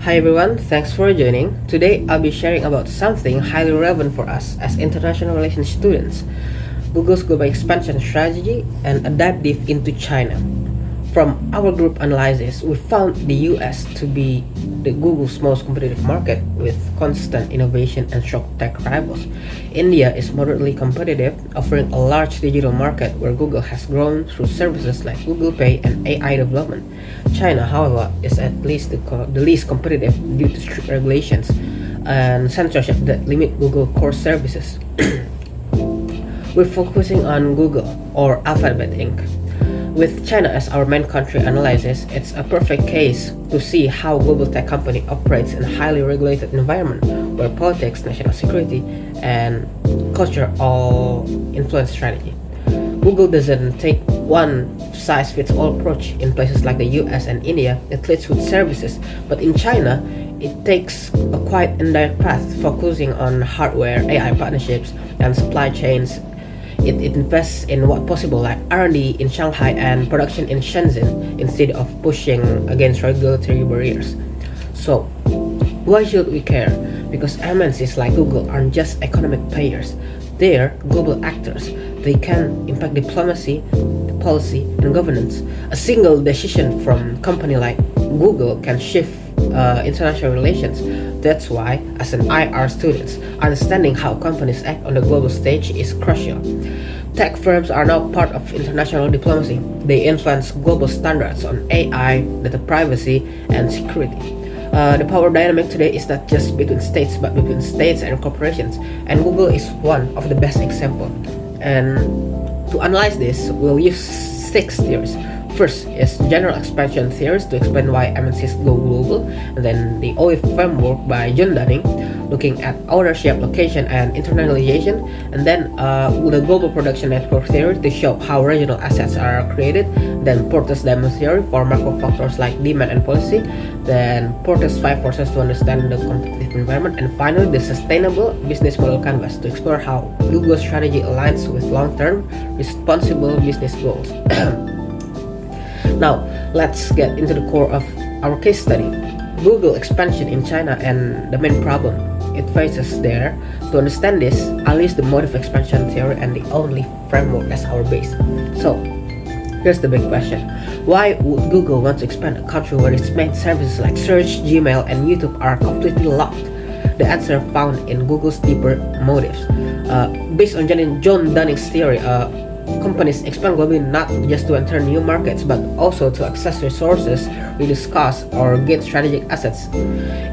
Hi everyone, thanks for joining. Today I'll be sharing about something highly relevant for us as international relations students, Google's global expansion strategy and a dive deep into China. From our group analysis, we found the US to be the Google's most competitive market with constant innovation and strong tech rivals. India is moderately competitive, offering a large digital market where Google has grown through services like Google Pay and AI development. China, however, is at least the least competitive due to strict regulations and censorship that limit Google core services. We're focusing on Google or Alphabet Inc. With China as our main country analysis, it's a perfect case to see how global tech company operates in a highly regulated environment where politics, national security, and culture all influence strategy. Google doesn't take one size fits all approach in places like the US and India. It leads with services, but in China, it takes a quite indirect path, focusing on hardware, AI partnerships, and supply chains. It invests in what possible like R&D in Shanghai and production in Shenzhen instead of pushing against regulatory barriers. So, why should we care? Because MNCs like Google aren't just economic players, they're global actors. They can impact diplomacy, policy, and governance. A single decision from company like Google can shift international relations. That's why, as an IR student, understanding how companies act on the global stage is crucial. Tech firms are now part of international diplomacy. They influence global standards on AI, data privacy, and security. The power dynamic today is not just between states, but between states and corporations. And Google is one of the best examples. And to analyze this, we'll use 6 theories. First is general expansion theories to explain why MNCs go global, and then the OIF framework by John Dunning, looking at ownership, location, and internalization, and then the global production network theory to show how regional assets are created, then Porter's diamond theory for macro factors like demand and policy, then Porter's 5 forces to understand the competitive environment, and finally the sustainable business model canvas to explore how Google's strategy aligns with long-term responsible business goals. Now, let's get into the core of our case study. Google expansion in China and the main problem it faces there. To understand this, I'll use the motive expansion theory and the only framework as our base. So, here's the big question. Why would Google want to expand a country where its main services like search, Gmail, and YouTube are completely locked? The answer found in Google's deeper motives. Based on John Dunning's theory, companies expand globally not just to enter new markets but also to access resources, reduce costs, or gain strategic assets.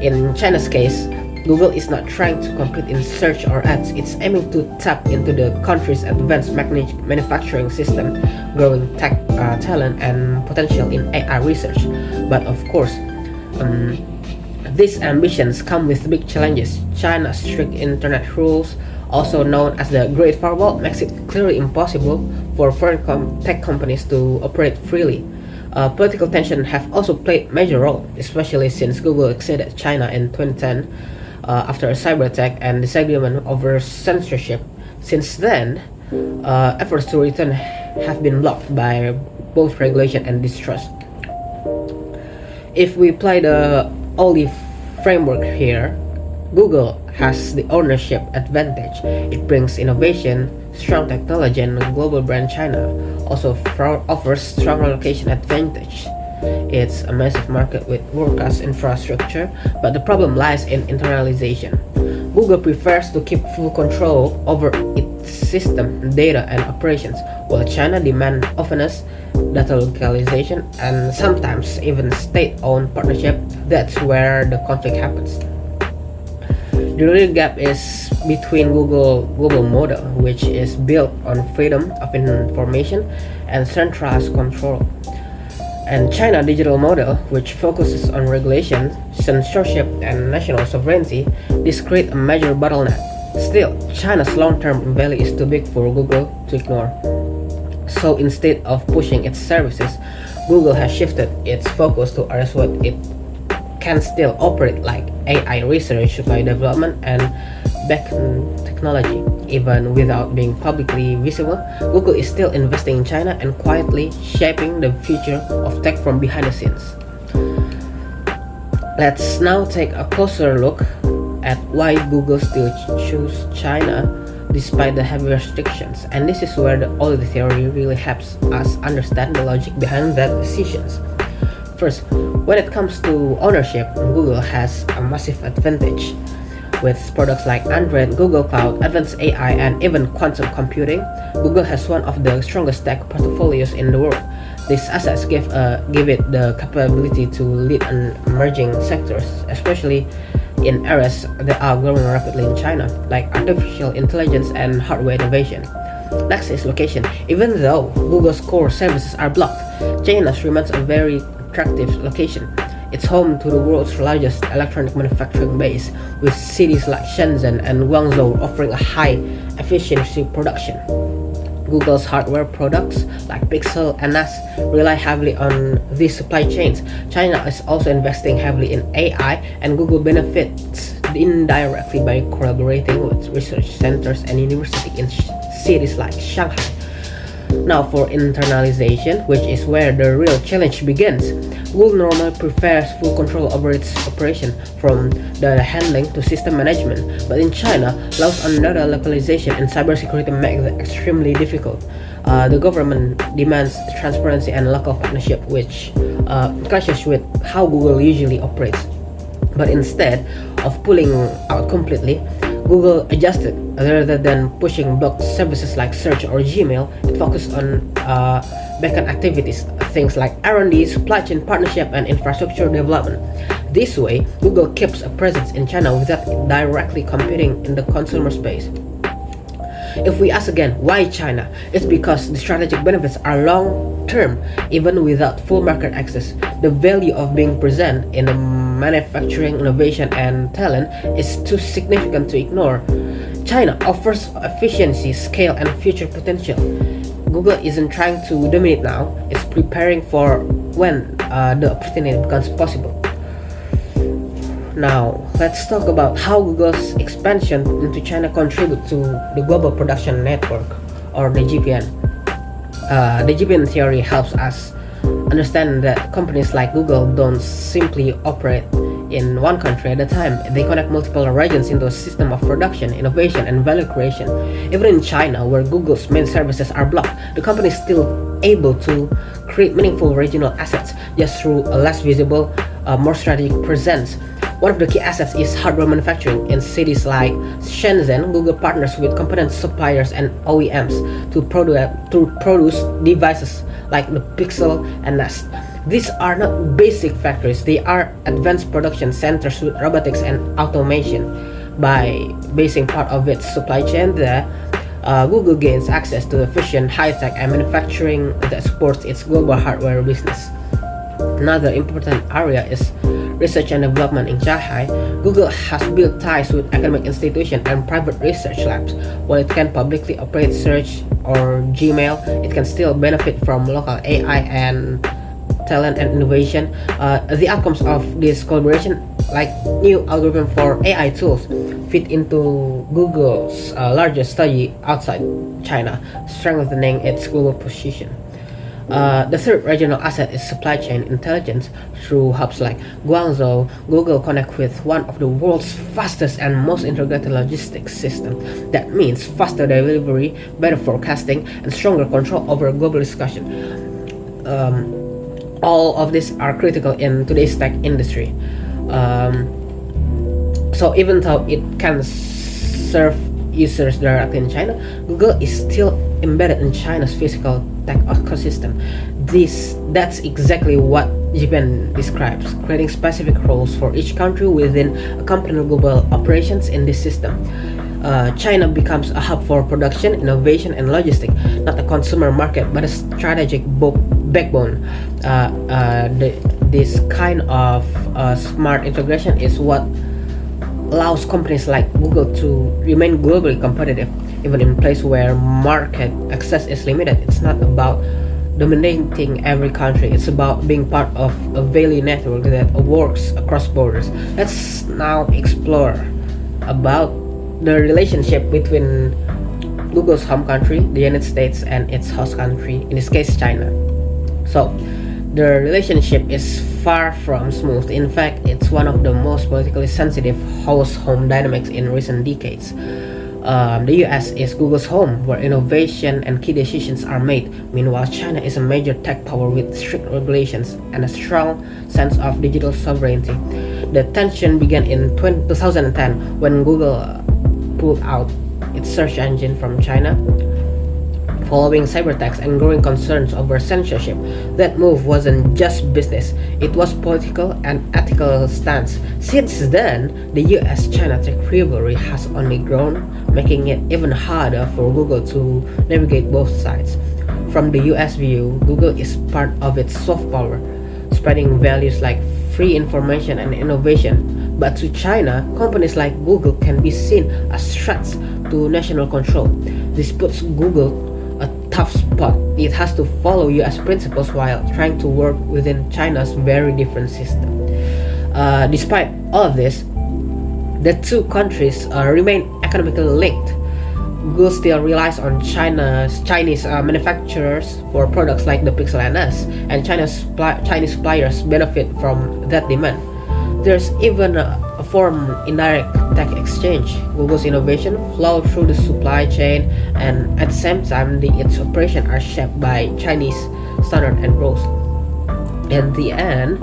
In China's case, Google is not trying to compete in search or ads, it's aiming to tap into the country's advanced manufacturing system, growing tech talent, and potential in AI research. But of course, these ambitions come with big challenges. China's strict internet rules, also known as the Great Firewall, makes it clearly impossible for foreign tech companies to operate freely. Political tensions have also played a major role, especially since Google exited China in 2010 after a cyber attack and disagreement over censorship. Since then, efforts to return have been blocked by both regulation and distrust. If we apply the Olive framework here, Google has the ownership advantage. It brings innovation, strong technology, and a global brand. China also offers strong location advantage. It's a massive market with world-class infrastructure, but the problem lies in internalization. Google prefers to keep full control over its system, data, and operations, while China demands openness, data localization, and sometimes even state-owned partnership. That's where the conflict happens. The real gap is between Google global model, which is built on freedom of information and centralized control, and China digital model, which focuses on regulation, censorship, and national sovereignty. This creates a major bottleneck. Still, China's long-term value is too big for Google to ignore. So instead of pushing its services, Google has shifted its focus to areas where it can still operate, like AI research, supply development, and backend technology. Even without being publicly visible, Google is still investing in China and quietly shaping the future of tech from behind the scenes. Let's now take a closer look at why Google still choose China despite the heavy restrictions, and this is where the audit theory really helps us understand the logic behind that decisions. First, when it comes to ownership, Google has a massive advantage. With products like Android, Google Cloud, advanced AI, and even quantum computing, Google has one of the strongest tech portfolios in the world. These assets give it the capability to lead in emerging sectors, especially in areas that are growing rapidly in China, like artificial intelligence and hardware innovation. Next is location. Even though Google's core services are blocked, China remains a very attractive location. It's home to the world's largest electronic manufacturing base, with cities like Shenzhen and Guangzhou offering a high efficiency production. Google's hardware products like Pixel and NAS rely heavily on these supply chains. China is also investing heavily in AI, and Google benefits indirectly by collaborating with research centers and universities in cities like Shanghai. Now for internalization, which is where the real challenge begins. Google normally prefers full control over its operation, from data handling to system management, but in China, laws on data localization and cybersecurity make that extremely difficult. The government demands transparency and local partnership, which clashes with how Google usually operates. But instead of pulling out completely, Google adjusted. Rather than pushing blocked services like Search or Gmail, it focused on backend activities, things like R&D, supply chain partnership, and infrastructure development. This way, Google keeps a presence in China without directly competing in the consumer space. If we ask again, why China? It's because the strategic benefits are long-term, even without full market access. The value of being present in manufacturing, innovation, and talent is too significant to ignore. China offers efficiency, scale, and future potential. Google isn't trying to dominate now, it's preparing for when the opportunity becomes possible. Now, let's talk about how Google's expansion into China contributes to the Global Production Network, or the GPN. The GPN theory helps us understand that companies like Google don't simply operate in one country at a time. They connect multiple regions into a system of production, innovation, and value creation. Even in China, where Google's main services are blocked, the company is still able to create meaningful regional assets just through a less visible, more strategic presence. One of the key assets is hardware manufacturing. In cities like Shenzhen, Google partners with component suppliers and OEMs to produce devices like the Pixel and Nest. These are not basic factories, they are advanced production centers with robotics and automation. By basing part of its supply chain there, Google gains access to efficient high-tech and manufacturing that supports its global hardware business. Another important area is research and development. In Shanghai, Google has built ties with academic institutions and private research labs. While it can publicly operate Search or Gmail, it can still benefit from local AI and talent and innovation. The outcomes of this collaboration, like new algorithm for AI tools, fit into Google's largest study outside China, strengthening its global position. The third regional asset is supply chain intelligence. Through hubs like Guangzhou, Google connects with one of the world's fastest and most integrated logistics systems. That means faster delivery, better forecasting, and stronger control over global discussion. All of these are critical in today's tech industry. So even though it can serve users directly in China, Google is still embedded in China's physical tech ecosystem. That's exactly what Japan describes, creating specific roles for each country within a company's global operations in this system. China becomes a hub for production, innovation, and logistics, not a consumer market, but a strategic backbone. This kind of smart integration is what allows companies like Google to remain globally competitive, even in places where market access is limited. It's not about dominating every country, it's about being part of a value network that works across borders. Let's now explore about the relationship between Google's home country, the United States, and its host country, in this case China. So The relationship is far from smooth. In fact, it's one of the most politically sensitive house-home dynamics in recent decades. The US is Google's home, where innovation and key decisions are made. Meanwhile, China is a major tech power with strict regulations and a strong sense of digital sovereignty. The tension began in 2010 when Google pulled out its search engine from China following cyberattacks and growing concerns over censorship. That move wasn't just business, it was political and ethical stance. Since then, the US-China tech rivalry has only grown, making it even harder for Google to navigate both sides. From the US view, Google is part of its soft power, spreading values like free information and innovation. But to China, companies like Google can be seen as threats to national control. This puts Google a tough spot. It has to follow US principles while trying to work within China's very different system. Despite all of this, the two countries remain economically linked. Google still relies on Chinese manufacturers for products like the Pixel NS, and Chinese suppliers benefit from that demand. There's even a form indirect tech exchange. Google's innovation flow through the supply chain, and at the same time, its operations are shaped by Chinese standards and rules. In the end,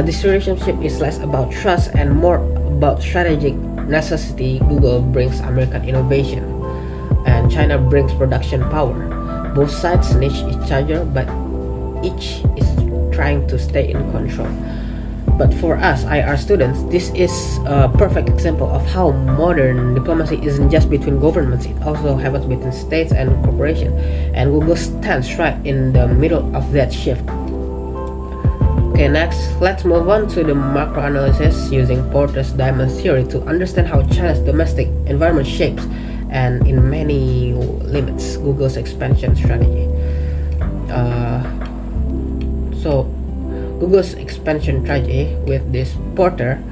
this relationship is less about trust and more about strategic necessity. Google brings American innovation, and China brings production power. Both sides need each other, but each is trying to stay in control. But for us, IR students, this is a perfect example of how modern diplomacy isn't just between governments, it also happens between states and corporations. And Google stands right in the middle of that shift. Okay, next, let's move on to the macro analysis using Porter's diamond theory to understand how China's domestic environment shapes and in many limits Google's expansion strategy. Google's expansion strategy with this Porter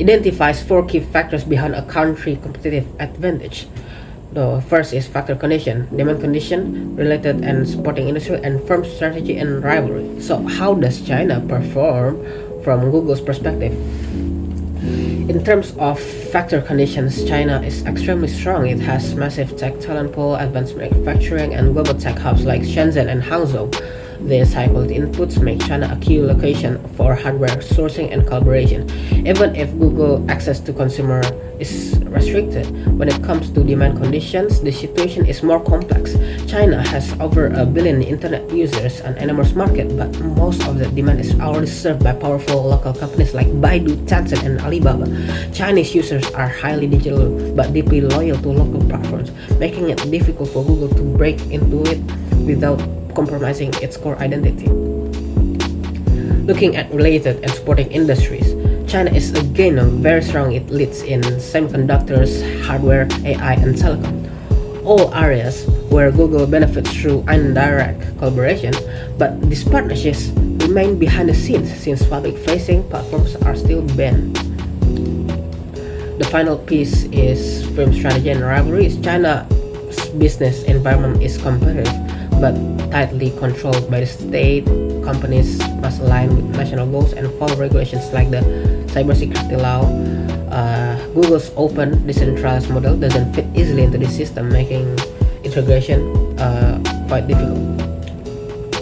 identifies four key factors behind a country's competitive advantage. The first is factor condition, demand condition, related and supporting industry, and firm strategy and rivalry. So how does China perform from Google's perspective? In terms of factor conditions, China is extremely strong. It has massive tech talent pool, advanced manufacturing, and global tech hubs like Shenzhen and Hangzhou. These high-quality inputs make China a key location for hardware sourcing and collaboration. Even if Google access to consumer is restricted, when it comes to demand conditions, the situation is more complex. China has over 1 billion internet users, an enormous market, but most of the demand is already served by powerful local companies like Baidu, Tencent, and Alibaba. Chinese users are highly digital but deeply loyal to local platforms, making it difficult for Google to break into it without compromising its core identity. Looking at related and supporting industries, China is again very strong. It leads in semiconductors, hardware, AI, and telecom, all areas where Google benefits through indirect collaboration, but these partnerships remain behind the scenes since public-facing platforms are still banned. The final piece is firm strategy and rivalry. China's business environment is competitive but tightly controlled by the state. Companies must align with national goals and follow regulations like the cybersecurity law. Google's open, decentralized model doesn't fit easily into the system, making integration quite difficult.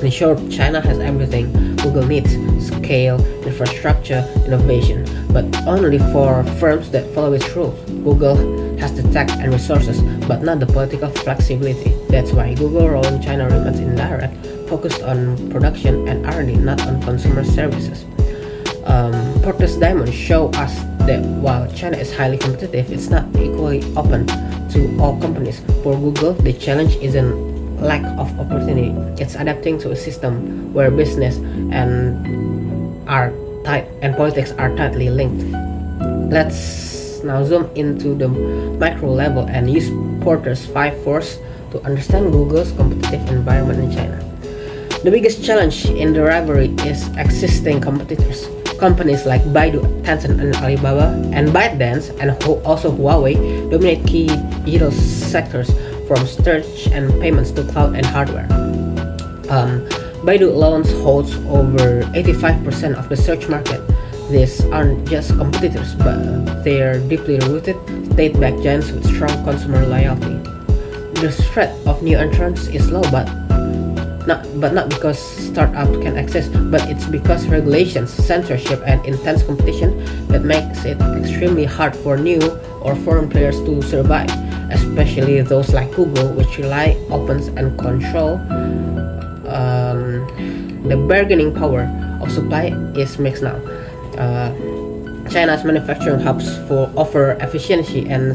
In short, China has everything Google needs: scale, infrastructure, innovation, but only for firms that follow its rules. Google has the tech and resources, but not the political flexibility. That's why Google role in China remains indirect, focused on production and R&D, not on consumer services. Porter's diamond show us that while China is highly competitive, it's not equally open to all companies. For Google, the challenge isn't lack of opportunity, it's adapting to a system where business and politics are tightly linked. Let's now zoom into the micro level and use Porter's 5 forces to understand Google's competitive environment in China. The biggest challenge in the rivalry is existing competitors. Companies like Baidu, Tencent, and Alibaba, and ByteDance, and also Huawei, dominate key digital sectors from search and payments to cloud and hardware. Baidu alone holds over 85% of the search market. These aren't just competitors, but they are deeply rooted, state-backed giants with strong consumer loyalty. The threat of new entrants is low, but not because startups can exist, but it's because regulations, censorship, and intense competition that makes it extremely hard for new or foreign players to survive, especially those like Google, which rely, opens, and control. The bargaining power of supply is mixed now. Uh, China's manufacturing hubs offer efficiency and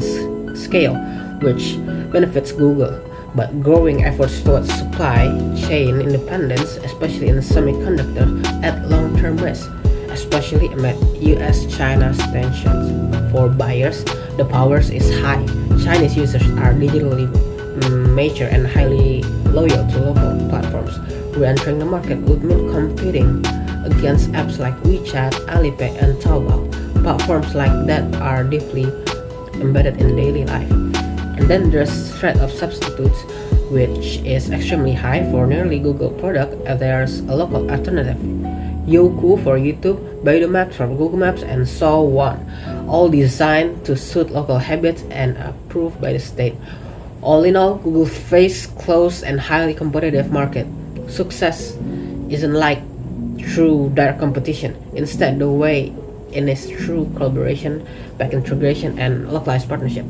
scale, which benefits Google, but growing efforts towards supply chain independence, especially in semiconductor, at long-term risk, especially amid US-China's tensions. For buyers, the power is high. Chinese users are digitally mature and highly loyal to local platforms. Re-entering the market would mean competing against apps like WeChat, Alipay, and Taobao. Platforms like that are deeply embedded in daily life. And then there's threat of substitutes, which is extremely high for nearly Google product. There's a local alternative, Youku for YouTube, Baidu Maps for Google Maps, and so on, all designed to suit local habits and approved by the state. All in all, Google faces close and highly competitive market. Success isn't like through direct competition. Instead, the way in is through collaboration, back integration, and localized partnership.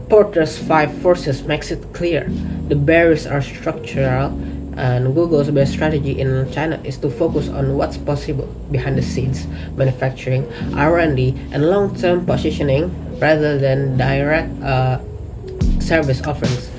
Porter's 5 forces makes it clear. The barriers are structural, and Google's best strategy in China is to focus on what's possible behind the scenes, manufacturing, R&D, and long-term positioning rather than direct service offerings.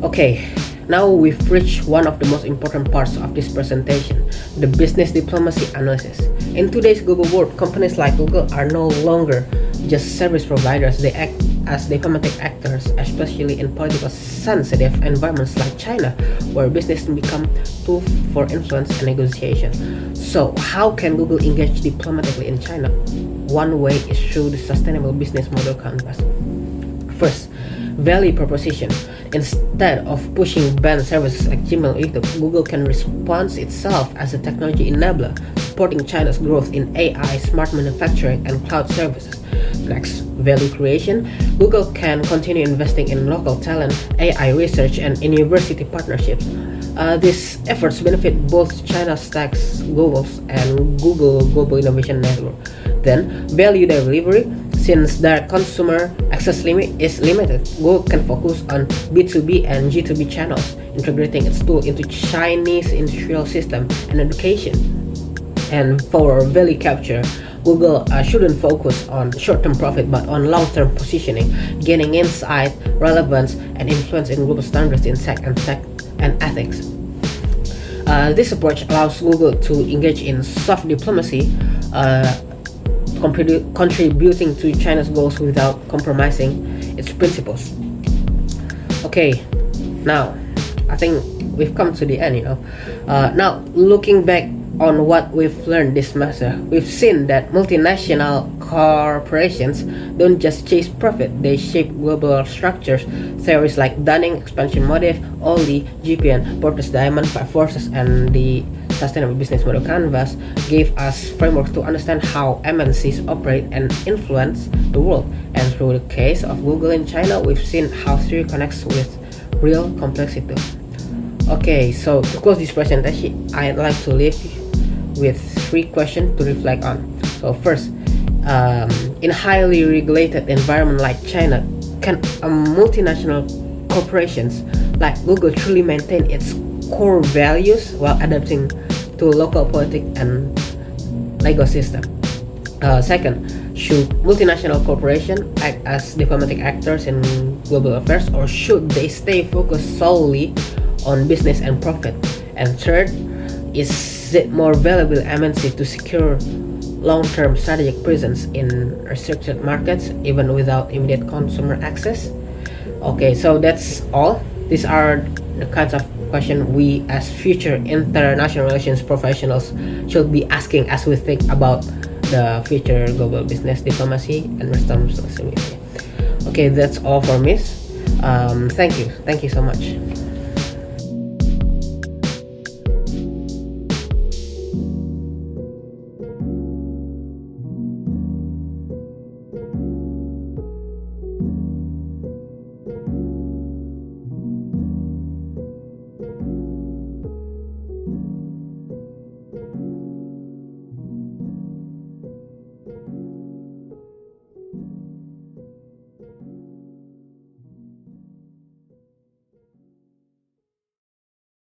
Okay, now we've reached one of the most important parts of this presentation, the business diplomacy analysis. In today's global world, companies like Google are no longer just service providers. They act as diplomatic actors, especially in politically sensitive environments like China, where business become tools for influence and negotiation. So, how can Google engage diplomatically in China? One way is through the sustainable business model canvas. First, value proposition. Instead of pushing banned services like Gmail or YouTube, Google can respond itself as a technology enabler, supporting China's growth in AI, smart manufacturing, and cloud services. Next, value creation. Google can continue investing in local talent, AI research, and university partnerships. These efforts benefit both China's tech goals and Google Global Innovation Network. Then, value delivery. Since their consumer access limit is limited, Google can focus on B2B and G2B channels, integrating its tool into Chinese industrial system and education. And for value capture, Google shouldn't focus on short-term profit but on long-term positioning, gaining insight, relevance, and influence in global standards in tech and ethics. This approach allows Google to engage in soft diplomacy, contributing to China's goals without compromising its principles. Okay, now I think we've come to the end. Now looking back on what we've learned this semester, we've seen that multinational corporations don't just chase profit; they shape global structures. Theories like Dunning expansion motive, OLI, GPN, Porter's Diamond 5 forces, and the Sustainable Business Model Canvas gave us framework to understand how MNCs operate and influence the world. And through the case of Google in China, we've seen how theory connects with real complexity. Okay, so to close this presentation, I'd like to leave you with 3 questions to reflect on. So first, in a highly regulated environment like China, can a multinational corporations like Google truly maintain its core values while adapting to local politics and legal system? Second, should multinational corporations act as diplomatic actors in global affairs, or should they stay focused solely on business and profit? And third, is it more valuable MNC to secure long-term strategic presence in restricted markets even without immediate consumer access? Okay, so that's all. These are the kinds of questions we as future international relations professionals should be asking as we think about the future global business diplomacy and responsibility. Okay, that's all for me. Thank you so much.